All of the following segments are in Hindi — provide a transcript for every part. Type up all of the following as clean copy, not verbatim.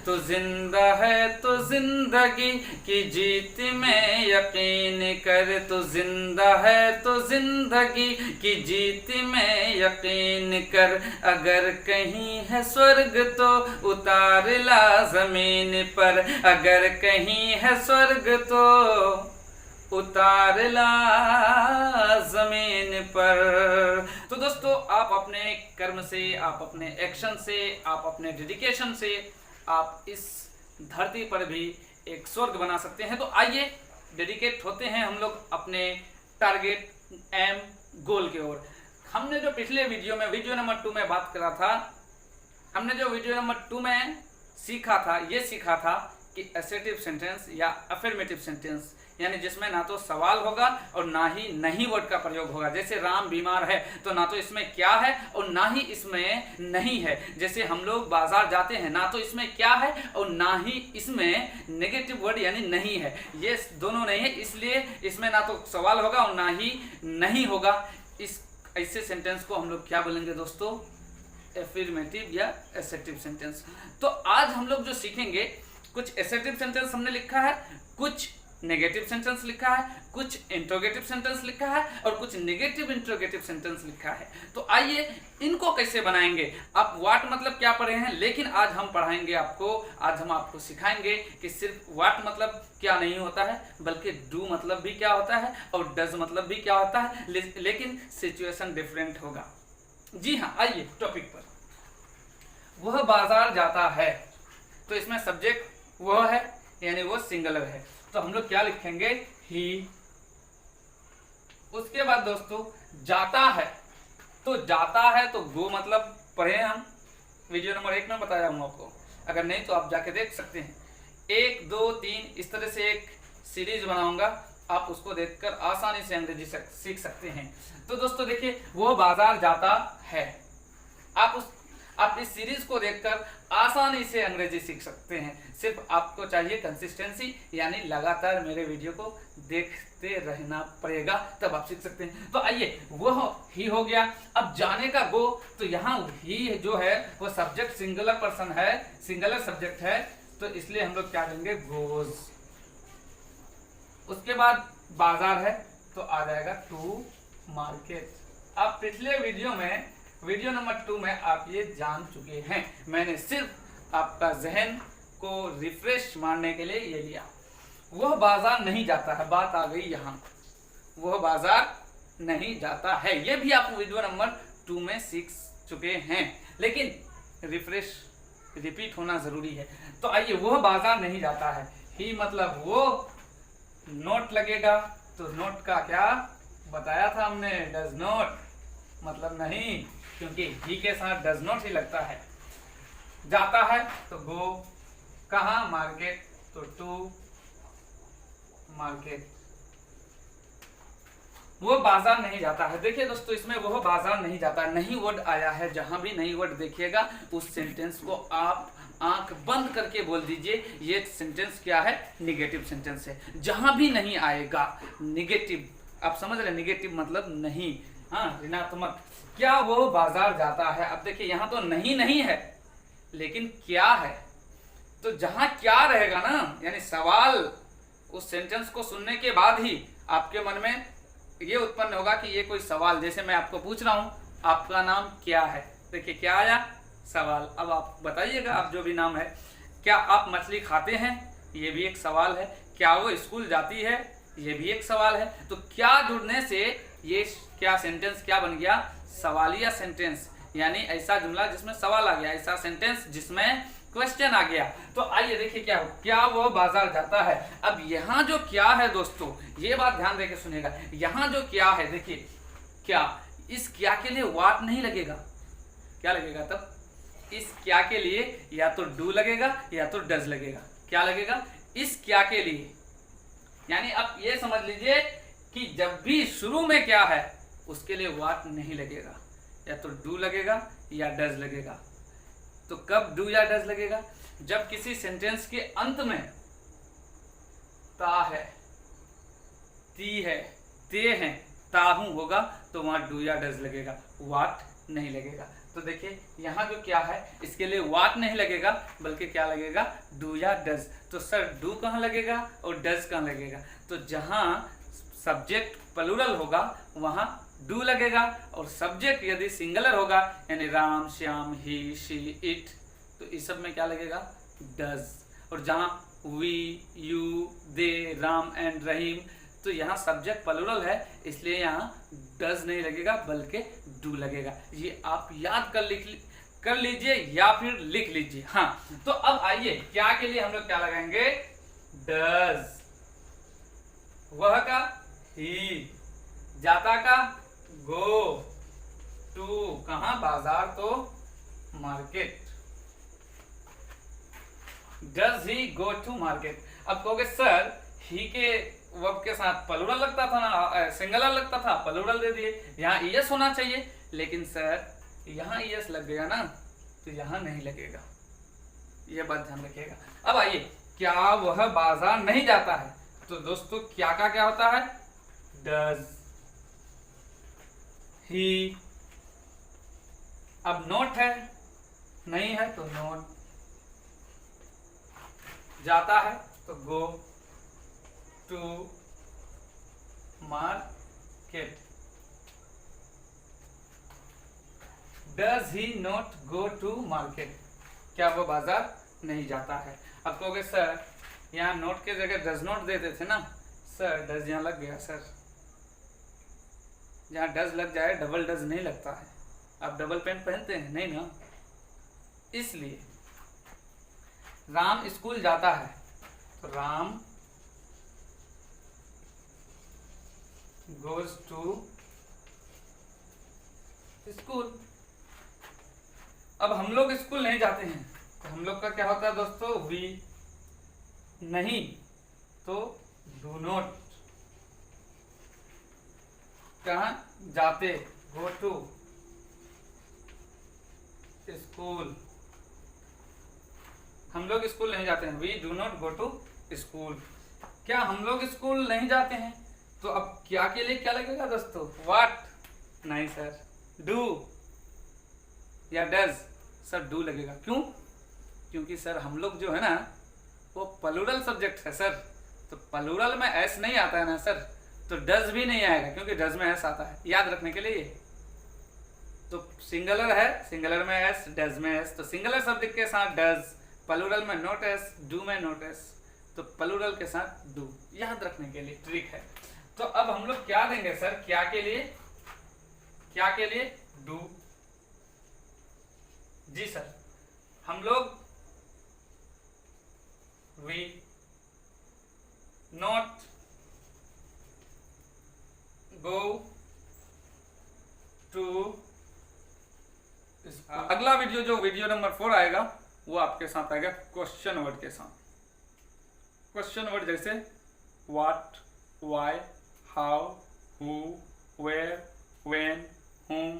तू जिंदा है तो जिंदगी की जीत में यकीन कर, तू जिंदा है तो जिंदगी की जीत में यकीन कर। अगर कहीं है स्वर्ग तो उतार ला जमीन पर, अगर कहीं है स्वर्ग तो उतार ला जमीन पर। तो दोस्तों, आप अपने कर्म से, आप अपने एक्शन से, आप अपने डेडिकेशन से आप इस धरती पर भी एक स्वर्ग बना सकते हैं। तो आइए डेडिकेट होते हैं हम लोग अपने टारगेट, एम, गोल की ओर। हमने जो पिछले वीडियो में, वीडियो नंबर 2 में बात करा था, हमने जो वीडियो नंबर 2 में सीखा था, ये सीखा था कि असर्टिव सेंटेंस या अफर्मेटिव सेंटेंस, यानी जिसमें ना तो सवाल होगा और ना ही नहीं वर्ड का प्रयोग होगा। जैसे राम बीमार है तो ना तो इसमें क्या है और ना ही इसमें नहीं है। जैसे हम लोग बाजार जाते हैं, ना तो इसमें क्या है और ना ही इसमें नेगेटिव वर्ड यानी नहीं है, ये दोनों नहीं है, इसलिए इसमें ना तो सवाल होगा और ना ही नहीं होगा। इस ऐसे सेंटेंस को हम लोग क्या बोलेंगे दोस्तों? अफर्मेटिव या असर्टिव सेंटेंस। तो आज हम लोग जो सीखेंगे, कुछ असर्टिव सेंटेंस हमने लिखा है, कुछ नेगेटिव सेंटेंस लिखा है, कुछ इंट्रोगेटिव सेंटेंस लिखा है और कुछ नेगेटिव इंट्रोगेटिव सेंटेंस लिखा है। तो आइए इनको कैसे बनाएंगे। आप व्हाट मतलब क्या पढ़े हैं, लेकिन आज हम पढ़ाएंगे आपको, आज हम आपको सिखाएंगे कि सिर्फ व्हाट मतलब क्या नहीं होता है, बल्कि डू मतलब भी क्या होता है और डज मतलब भी क्या होता है, लेकिन सिचुएशन डिफरेंट होगा। जी हाँ, आइए टॉपिक पर। वह बाजार जाता है, तो इसमें सब्जेक्ट वह है, यानी वो सिंगुलर है, तो हम लोग क्या लिखेंगे? ही। उसके बाद दोस्तों जाता है, तो जाता है तो गो मतलब पढ़े हम, वीडियो नंबर 1 में बताया हूं आपको, अगर नहीं तो आप जाके देख सकते हैं। 1, 2, 3 इस तरह से एक सीरीज बनाऊंगा, आप उसको देखकर आसानी से अंग्रेजी सीख सकते हैं। तो दोस्तों देखिए, वो बाजार जाता है, आप इस सीरीज को देखकर आसानी से अंग्रेजी सीख सकते हैं। सिर्फ आपको चाहिए कंसिस्टेंसी, यानी लगातार मेरे वीडियो को देखते रहना पड़ेगा, तब आप सीख सकते हैं। तो आइए, वो ही हो गया। अब जाने का गो, तो यहाँ ही जो है वो सब्जेक्ट सिंगुलर पर्सन है, सिंगुलर सब्जेक्ट है, तो इसलिए हम लोग क्या लेंगे? गोज। उसके बाद बाजार है तो आ जाएगा टू मार्केट। अब पिछले वीडियो में, वीडियो नंबर 2 में आप ये जान चुके हैं, मैंने सिर्फ आपका जहन को रिफ्रेश मारने के लिए ये लिया। वह बाजार नहीं जाता है, बात आ गई यहाँ, वह बाजार नहीं जाता है, ये भी आप वीडियो नंबर 2 में सीख चुके हैं, लेकिन रिफ्रेश, रिपीट होना जरूरी है। तो आइए, वह बाजार नहीं जाता है, ही मतलब वो, नोट लगेगा, तो नोट का क्या बताया था हमने? डज नॉट मतलब नहीं, क्योंकि ही के साथ डज नॉट ही लगता है। जाता है तो गो, कहाँ? मार्केट, तो टू मार्केट। वो बाजार नहीं जाता है, देखिए दोस्तों इसमें वो बाजार नहीं जाता, नहीं वर्ड आया है, जहां भी नहीं वर्ड देखिएगा उस सेंटेंस को आप आंख बंद करके बोल दीजिए, ये सेंटेंस क्या है? निगेटिव सेंटेंस है। जहां भी नहीं आएगा निगेटिव, आप समझ रहे, निगेटिव मतलब नहीं, हाँ, ऋणात्मक। क्या वो बाजार जाता है? अब देखिए यहाँ तो नहीं है, लेकिन क्या है, तो जहां क्या रहेगा ना, यानी सवाल, उस सेंटेंस को सुनने के बाद ही आपके मन में ये उत्पन्न होगा कि ये कोई सवाल, जैसे मैं आपको पूछ रहा हूं आपका नाम क्या है, देखिए क्या आया? सवाल। अब आप बताइएगा, आप जो भी नाम है, क्या आप मछली खाते हैं? ये भी एक सवाल है। क्या वो स्कूल जाती है? ये भी एक सवाल है। तो क्या जुड़ने से ये क्या सेंटेंस क्या बन गया? सवालिया सेंटेंस, यानी ऐसा जुमला जिसमें सवाल आ गया, ऐसा सेंटेंस जिसमें क्वेश्चन आ गया। तो आइए देखिए क्या वो बाजार जाता है। अब यहाँ जो क्या है दोस्तों, ये बात ध्यान देके सुनेगा, यहाँ जो क्या है, देखिए क्या, इस क्या के लिए व्हाट नहीं लगेगा, क्या लगेगा तब? इस क्या के लिए या तो डू लगेगा या तो डज लगेगा। क्या लगेगा? इस क्या के लिए, यानी आप ये समझ लीजिए कि जब भी शुरू में क्या है उसके लिए व्हाट नहीं लगेगा, या तो डू लगेगा या डज लगेगा। तो कब डू या डज लगेगा? जब किसी सेंटेंस के अंत में ता है, ती है, ते हैं, ताहू होगा, तो वहां डू या डज लगेगा, व्हाट नहीं लगेगा। तो देखिए यहाँ जो क्या है, इसके लिए वाट नहीं लगेगा बल्कि क्या लगेगा, डू या डज। तो सर डू कहाँ लगेगा और डज कहाँ लगेगा? तो जहाँ सब्जेक्ट प्लूरल होगा वहाँ डू लगेगा, और सब्जेक्ट यदि सिंगुलर होगा यानी Ram, Shyam, he, she, it, तो इस सब में क्या लगेगा, डज। और जहाँ we, you, they, Ram and Rahim, तो यहाँ सब्जेक्ट प्लूरल है इसलिए यहाँ डज नहीं लगेगा बल्कि डू लगेगा। ये आप याद कर लीजिए या फिर लिख लीजिए। हाँ, तो अब आइए क्या के लिए हम लोग क्या लगाएंगे, डज, वह का ही, जाता का गो, टू कहाँ, बाजार तो market, does he go to market. अब कहोगे सर ही के वर्ब के साथ प्लूरल लगता था ना, सिंगुलर लगता था, प्लूरल दे दिए, यहाँ ईएस होना चाहिए, लेकिन सर यहाँ ईएस लग गया ना, तो यहाँ नहीं लगेगा, ये बात ध्यान रखिएगा। अब आइए, क्या वह बाजार नहीं जाता है? तो दोस्तों क्या का क्या होता है, डज, ही। अब नोट है, नहीं है तो नोट, जाता है तो go to market, does he not go to market, क्या वो बाजार नहीं जाता है? अब कहोगे सर यहाँ नोट के जगह डज नॉट देते थे ना, सर डज यहाँ लग गया सर, जहाँ डज लग जाए डबल डज नहीं लगता है। आप डबल पेंट पहनते हैं नहीं ना, इसलिए राम स्कूल जाता है तो राम गोज टू स्कूल। अब हम लोग स्कूल नहीं जाते हैं तो हम लोग का क्या होता है दोस्तों, वी, नहीं तो डू नॉट, कहाँ जाते, गो टू स्कूल, हम लोग स्कूल नहीं जाते हैं, we do not go to school. क्या हम लोग स्कूल नहीं जाते हैं? तो अब क्या के लिए क्या लगेगा दोस्तों, व्हाट, नहीं सर, डू या डज, सर डू लगेगा। क्यों? क्योंकि सर हम लोग जो है ना वो प्लूरल सब्जेक्ट है सर, तो प्लूरल में एस नहीं आता है ना सर, तो डज भी नहीं आएगा क्योंकि डज में एस आता है, याद रखने के लिए। तो सिंगुलर है, सिंगुलर में एस, डज में एस, तो सिंगुलर सब्जेक्ट के साथ डज, प्लूरल में नोट एस, डू में नोट एस, तो प्लूरल के साथ डू, याद रखने के लिए ट्रिक है। तो अब हम लोग क्या देंगे सर, क्या के लिए, क्या के लिए, डू। जी सर, हम लोग वी नॉट गो टू। अगला वीडियो जो वीडियो नंबर 4 आएगा वो आपके साथ आएगा क्वेश्चन वर्ड के साथ। क्वेश्चन वर्ड जैसे what, why, how, who, where, when, whom,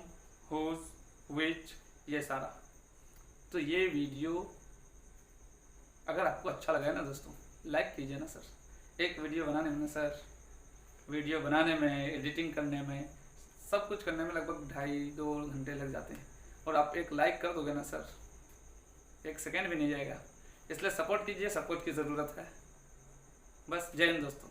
whose, which, ये सारा। तो ये वीडियो अगर आपको अच्छा लगा है ना दोस्तों, लाइक कीजिए ना सर। एक वीडियो बनाने में सर, वीडियो बनाने में, एडिटिंग करने में, सब कुछ करने में लगभग 2.5-2 घंटे लग जाते हैं, और आप एक लाइक कर दोगे ना सर, 1 सेकेंड भी नहीं जाएगा। इसलिए सपोर्ट कीजिए, सपोर्ट की ज़रूरत है। बस जय हिंद दोस्तों।